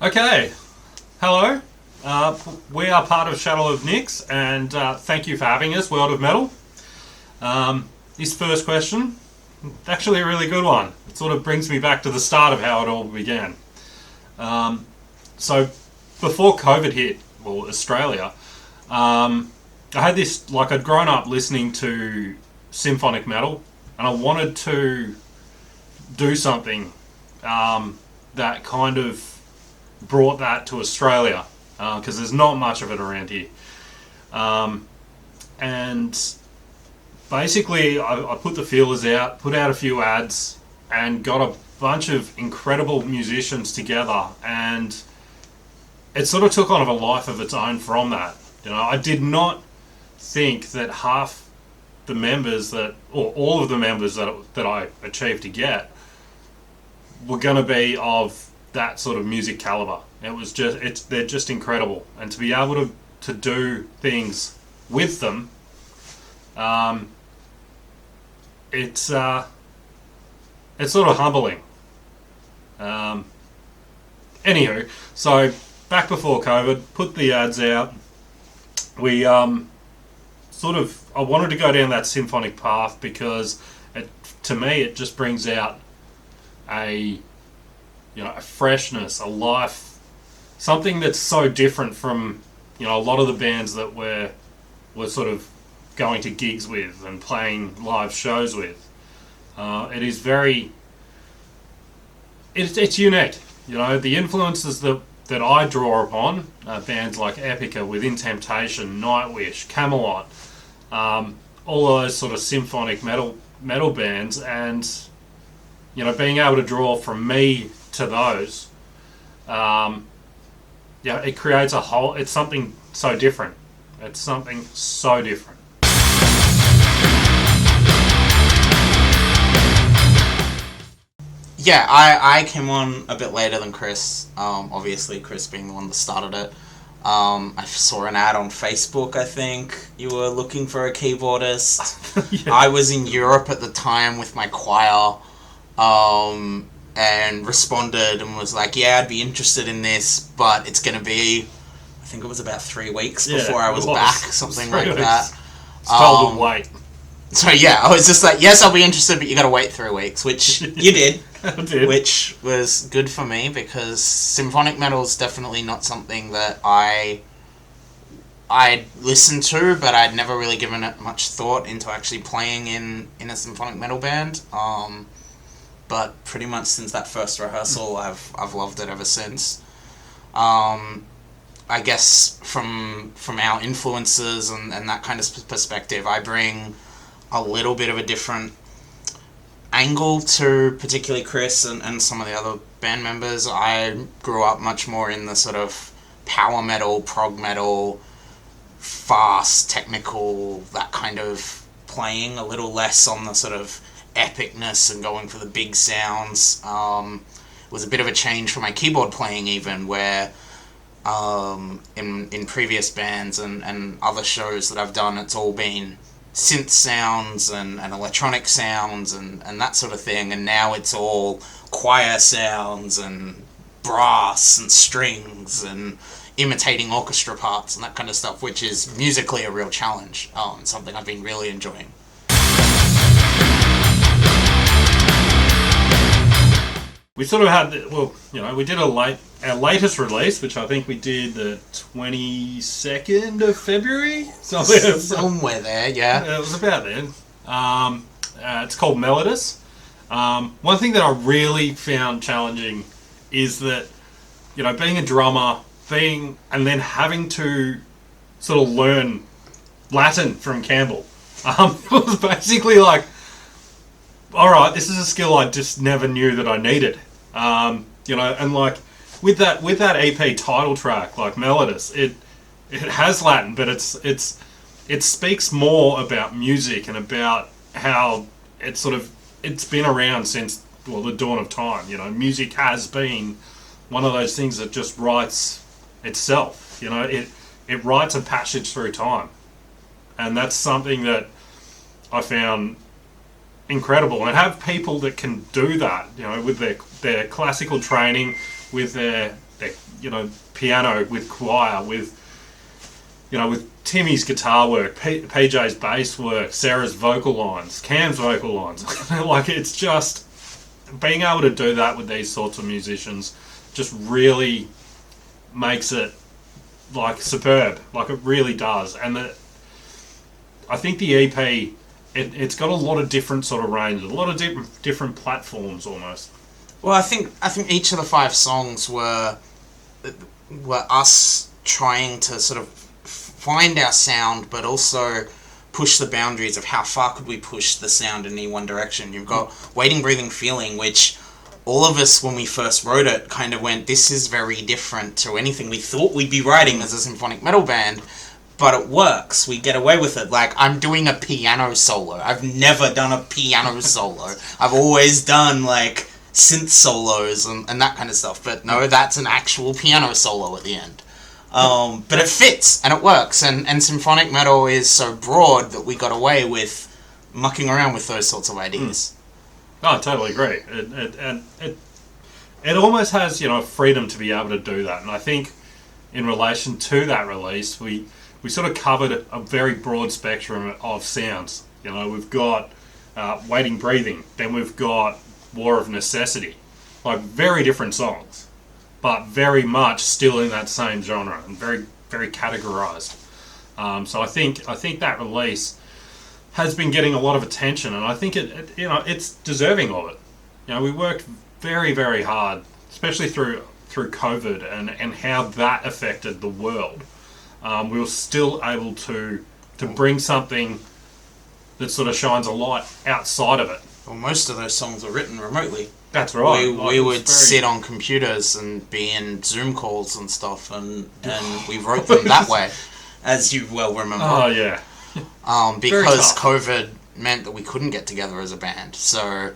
Okay, hello. We are part of Shuttle of Nix, and thank you for having us, World of Metal. This first question, actually a really good one. It sort of brings me back to the start of how it all began. So, before COVID hit, well, Australia, I had this, like, I'd grown up listening to symphonic metal, and I wanted to do something that kind of brought that to Australia, because there's not much of it around here. And basically, I put the feelers out, put out a few ads, and got a bunch of incredible musicians together, and it sort of took on a life of its own from that. You know, I did not think that half the members that, or all of the members that I achieved to get, were going to be of that sort of music caliber. It was just, they're just incredible, and to be able to do things with them, it's sort of humbling. Anywho, so back before COVID, put the ads out. We I wanted to go down that symphonic path because to me it just brings out a freshness, a life, something that's so different from a lot of the bands that we're sort of going to gigs with and playing live shows with. It is very, it's unique. The influences that I draw upon bands like Epica, Within Temptation, Nightwish, Camelot, all of those sort of symphonic metal bands, and being able to draw from me to those, it creates a whole. It's something so different. It's something so different. Yeah, I came on a bit later than Chris. Obviously, Chris being the one that started it. I saw an ad on Facebook, I think. You were looking for a keyboardist. Yeah. I was in Europe at the time with my choir, and responded and was like, yeah, I'd be interested in this, but it's going to be, I think it was about 3 weeks before I was back, something like that. It's told them wait. So yeah, I was just like, yes, I'll be interested, but you got to wait 3 weeks, which you did. I did. Which was good for me, because symphonic metal is definitely not something that I'd listened to, but I'd never really given it much thought into actually playing in a symphonic metal band. But pretty much since that first rehearsal, I've loved it ever since. I guess from our influences and that kind of perspective, I bring a little bit of a different angle to particularly Chris and some of the other band members. I grew up much more in the sort of power metal, prog metal, fast, technical, that kind of playing, a little less on the sort of epicness and going for the big sounds. It was a bit of a change for my keyboard playing even, where in previous bands and other shows that I've done, it's all been synth sounds and electronic sounds and that sort of thing, and now it's all choir sounds and brass and strings and imitating orchestra parts and that kind of stuff, which is musically a real challenge, something I've been really enjoying. We sort of had, we did our latest release, which I think we did the 22nd of February. Somewhere there, yeah. It was about then. It's called Melodis. One thing that I really found challenging is that, being a drummer, and then having to sort of learn Latin from Campbell. It was basically like, all right, this is a skill I just never knew that I needed. And like with that EP title track, like Melodis, it has Latin, but it speaks more about music and about how it's been around since the dawn of time. Music has been one of those things that just writes itself. It writes a passage through time, and that's something that I found incredible. And have people that can do that, with their classical training, with their piano with choir, with Timmy's guitar work, PJ's bass work, Sarah's vocal lines, Cam's vocal lines. Like, it's just being able to do that with these sorts of musicians just really makes it like superb. Like, it really does. And I think the EP, it's got a lot of different sort of ranges, a lot of different platforms almost. Well, I think each of the 5 songs were us trying to sort of find our sound, but also push the boundaries of how far could we push the sound in any one direction. You've got Waiting, Breathing, Feeling, which all of us, when we first wrote it, kind of went, this is very different to anything we thought we'd be writing as a symphonic metal band, but it works. We get away with it. Like, I'm doing a piano solo. I've never done a piano solo. I've always done, like, synth solos and that kind of stuff, but no, that's an actual piano solo at the end. But it fits, and it works, and symphonic metal is so broad that we got away with mucking around with those sorts of ideas. I totally agree. It almost has, freedom to be able to do that, and I think in relation to that release, we sort of covered a very broad spectrum of sounds. We've got Waiting, Breathing, then we've got War of Necessity, like very different songs, but very much still in that same genre and very, very categorized. So I think that release has been getting a lot of attention, and I think it's deserving of it. We worked very, very hard, especially through COVID and how that affected the world. We were still able to bring something that sort of shines a light outside of it. Well, most of those songs were written remotely. That's right. We would sit on computers and be in Zoom calls and stuff, and we wrote them that way, as you well remember. Oh, yeah. Because COVID meant that we couldn't get together as a band. So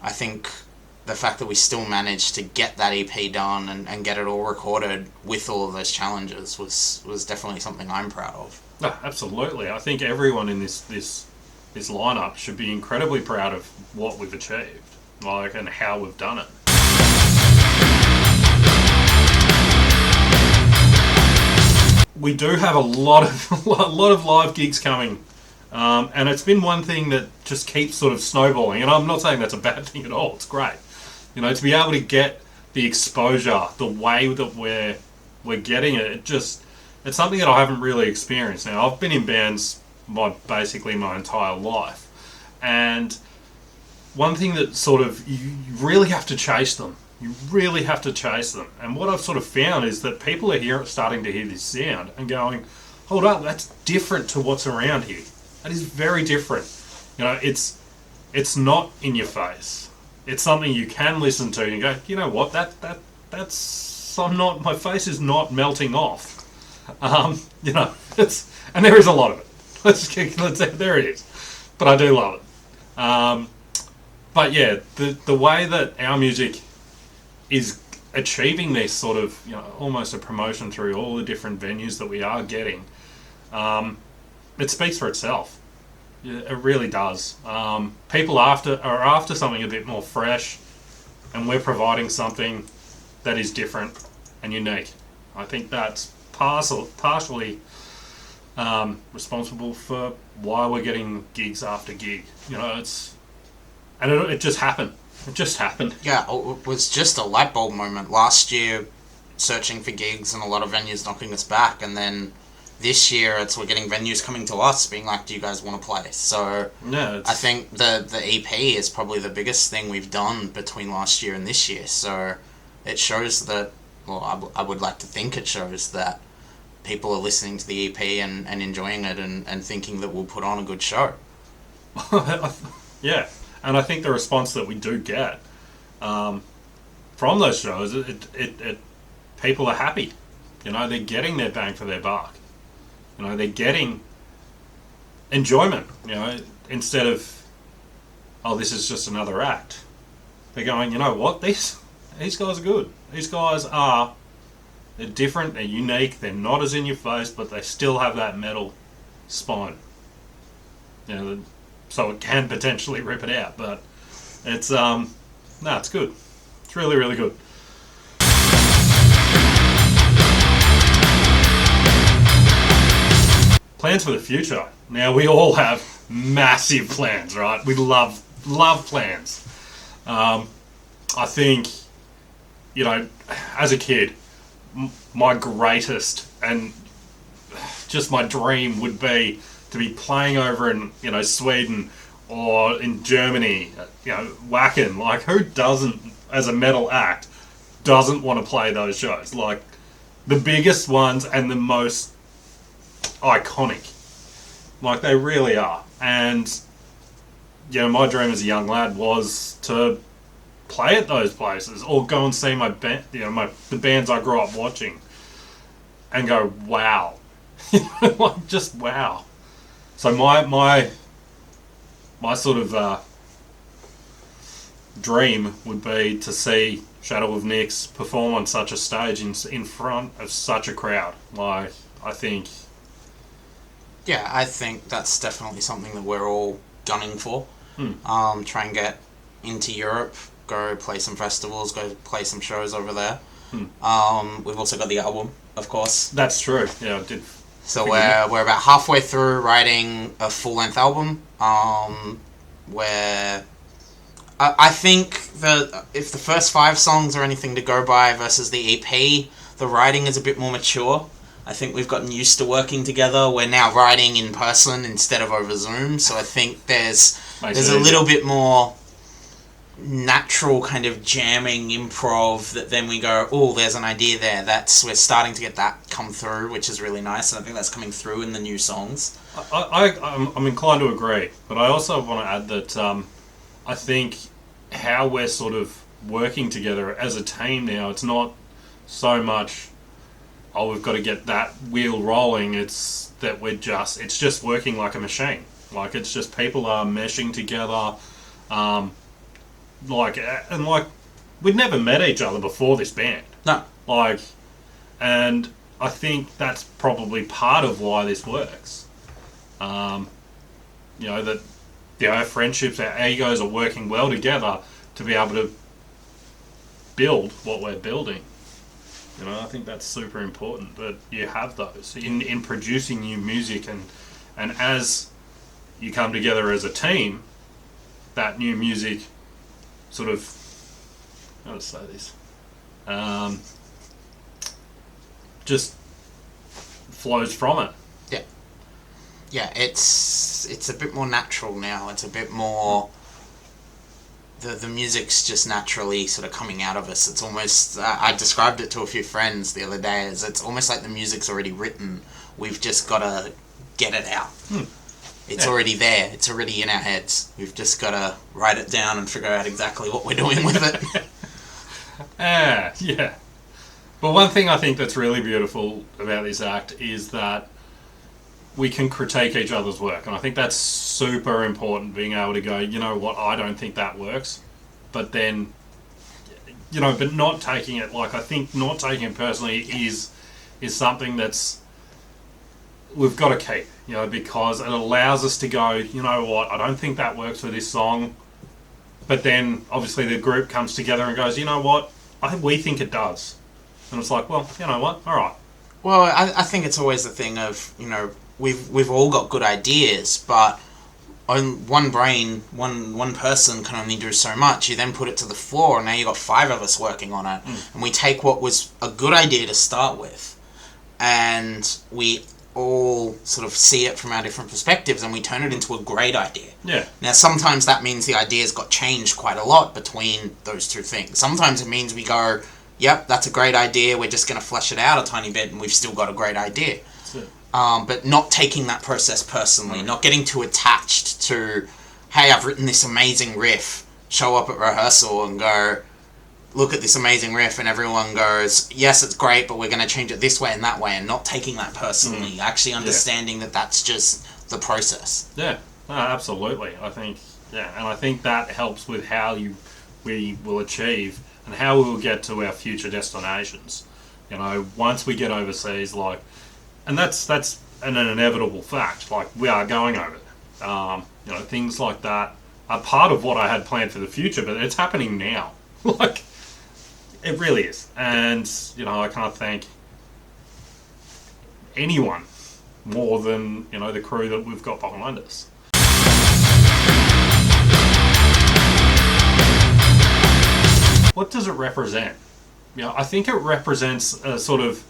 I think the fact that we still managed to get that EP done and get it all recorded with all of those challenges was definitely something I'm proud of. No, absolutely. I think everyone in this lineup should be incredibly proud of what we've achieved, and how we've done it. We do have a lot of live gigs coming, and it's been one thing that just keeps sort of snowballing. And I'm not saying that's a bad thing at all. It's great, to be able to get the exposure the way that we're getting it. It's something that I haven't really experienced. Now, I've been in bands basically my entire life, and one thing that sort of you really have to chase them. You really have to chase them. And what I've sort of found is that people are starting to hear this sound and going, hold up, that's different to what's around here. That is very different. It's not in your face. It's something you can listen to and go, you know what, my face is not melting off. And there is a lot of it. There it is. But I do love it. But yeah, the way that our music is achieving this sort of, almost a promotion through all the different venues that we are getting, it speaks for itself. It really does. People are after something a bit more fresh, and we're providing something that is different and unique. I think that's partially responsible for why we're getting gigs after gig. It just happened. It just happened. Yeah, it was just a light bulb moment. Last year, searching for gigs and a lot of venues knocking us back, and then this year we're getting venues coming to us being like, do you guys want to play? So yeah, I think the EP is probably the biggest thing we've done between last year and this year. So it shows that, well, I would like to think it shows that people are listening to the EP and enjoying it and thinking that we'll put on a good show. Yeah. And I think the response that we do get from those shows, people are happy. They're getting their bang for their buck. They're getting enjoyment. Instead of, oh, this is just another act. They're going, you know what? These guys are good. These guys they're different. They're unique. They're not as in your face, but they still have that metal spine. So it can potentially rip it out, but it's it's good. It's really, really good. plans for the future. Now, we all have massive plans, right? We love plans. I think, as a kid, my greatest and just my dream would be to be playing over in, Sweden or in Germany, Wacken. Like, who doesn't, as a metal act, doesn't want to play those shows? Like, the biggest ones and the most iconic. Like, they really are. And, my dream as a young lad was to play at those places or go and see my band, the bands I grew up watching and go, wow. Like, just wow. So my sort of dream would be to see Shadow of Nyx perform on such a stage in front of such a crowd. Like, I think... Yeah, I think that's definitely something that we're all gunning for. Try and get into Europe, go play some festivals, go play some shows over there. We've also got the album, of course. That's true. Yeah, I did. So we're about halfway through writing a full-length album, where I think that if the first 5 songs are anything to go by versus the EP, the writing is a bit more mature. I think we've gotten used to working together. We're now writing in person instead of over Zoom, so I think there's a little bit more natural kind of jamming improv that then we go, oh, there's an idea there. We're starting to get that come through, which is really nice, and I think that's coming through in the new songs. I'm inclined to agree, but I also want to add that I think how we're sort of working together as a team now, it's not so much, oh, we've got to get that wheel rolling. It's that it's just working like a machine. Like, it's just people are meshing together. We'd never met each other before this band. No. And I think that's probably part of why this works. Our friendships, our egos are working well together to be able to build what we're building. I think that's super important that you have those in producing new music, and as you come together as a team, that new music sort of, how to say this, just flows from it. Yeah, it's a bit more natural now. It's a bit more, the music's just naturally sort of coming out of us. It's almost, I described it to a few friends the other day, as it's almost like the music's already written. We've just got to get it out. It's already there. It's already in our heads. We've just got to write it down and figure out exactly what we're doing with it. Yeah. But one thing I think that's really beautiful about this act is that we can critique each other's work. And I think that's super important, being able to go, you know what, I don't think that works. But then, but not taking it, I think not taking it personally is something that's, we've got to keep, because it allows us to go, you know what, I don't think that works for this song. But then, obviously, the group comes together and goes, you know what, we think it does. And it's like, well, you know what, all right. Well, I think it's always the thing of, we've all got good ideas, but on one brain, one person can only do so much. You then put it to the floor, and now you've got 5 of us working on it. And we take what was a good idea to start with, and we all sort of see it from our different perspectives, and we turn it into a great idea. Yeah. Now, sometimes that means the ideas got changed quite a lot between those two things. Sometimes it means we go, yep, that's a great idea, we're just going to flesh it out a tiny bit, and we've still got a great idea. That's it. But not taking that process personally, not getting too attached to, hey, I've written this amazing riff, show up at rehearsal and go, look at this amazing riff, and everyone goes, yes, it's great, but we're going to change it this way and that way, and not taking that personally, actually understanding that that's just the process. Yeah, no, absolutely. I think that helps with how we will achieve and how we will get to our future destinations. Once we get overseas, and that's an inevitable fact. We are going over it. Things like that are part of what I had planned for the future, but it's happening now. It really is. And I can't thank anyone more than, you know, the crew that we've got behind us. What does it represent? You know, I think it represents a sort of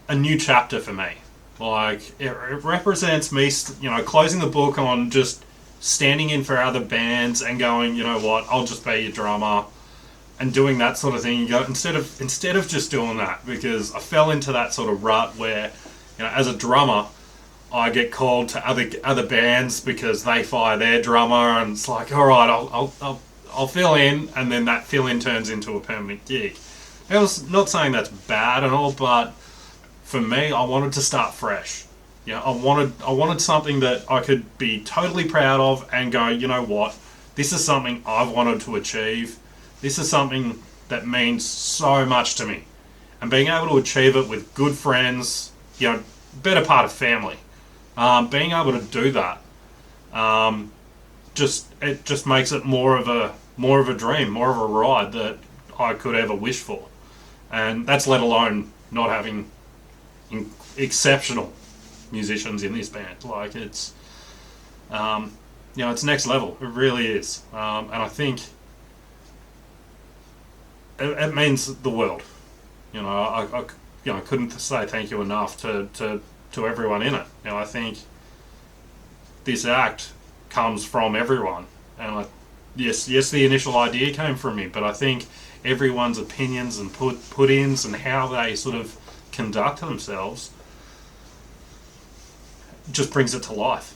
a new chapter for me. Like, it represents me, you know, closing the book on just standing in for other bands and going, you know what, I'll just be your drummer, and doing that sort of thing. You go, instead of just doing that, because I fell into that sort of rut where, you know, as a drummer, I get called to other bands because they fire their drummer, and it's like, all right, I'll fill in, and then that fill in turns into a permanent gig. I was not saying that's bad and all, but for me, I wanted to start fresh. You know, I wanted something that I could be totally proud of and go, you know what, this is something I've wanted to achieve. This is something that means so much to me. And being able to achieve it with good friends, you know, better part of family. Being able to do that, it just makes it more of a dream, more of a ride that I could ever wish for. And that's let alone not having exceptional musicians in this band. Like, it's, you know, it's next level. It really is. And I think it means the world. You know, I couldn't say thank you enough to everyone in it. You know, I think this act comes from everyone. And yes, the initial idea came from me, but I think everyone's opinions and put-ins and how they sort of conduct themselves just brings it to life.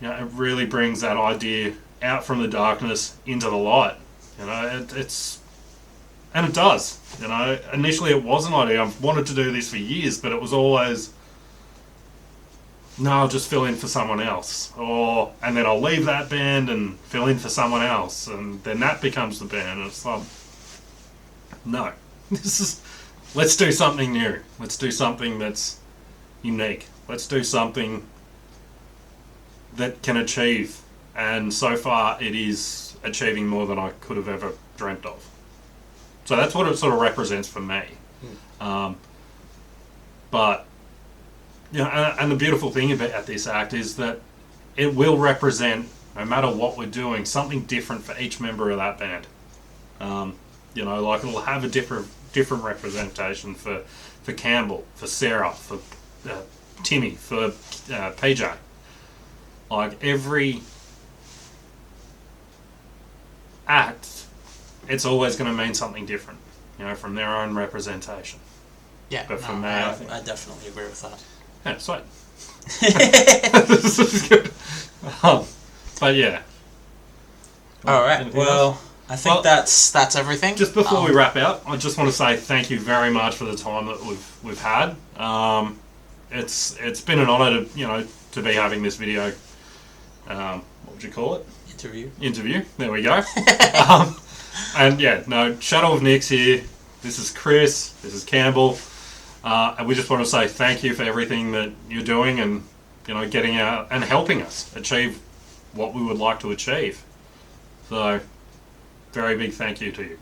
You know, it really brings that idea out from the darkness into the light. You know, and it does. You know, initially it was an idea. I've wanted to do this for years, but it was always, no, I'll just fill in for someone else, and then I'll leave that band and fill in for someone else, and then that becomes the band. And it's like, no, let's do something new. Let's do something that's unique. Let's do something that can achieve. And so far, it is achieving more than I could have ever dreamt of. So that's what it sort of represents for me. But, you know, and the beautiful thing about this act is that it will represent, no matter what we're doing, something different for each member of that band. You know, like, it'll have a different representation for Campbell, for Sarah, for Timmy, for PJ. Like, every act, it's always going to mean something different, you know, from their own representation. Yeah, but for me, I definitely agree with that. Yeah, sweet. This is good. But yeah. All right. Well, else? I think that's everything. Just before we wrap out, I just want to say thank you very much for the time that we've had. It's been an honour to be having this video. What would you call it? Interview. There we go. And yeah, no, Shadow of Nix here. This is Chris. This is Campbell. And we just want to say thank you for everything that you're doing, and getting out and helping us achieve what we would like to achieve. So, very big thank you to you.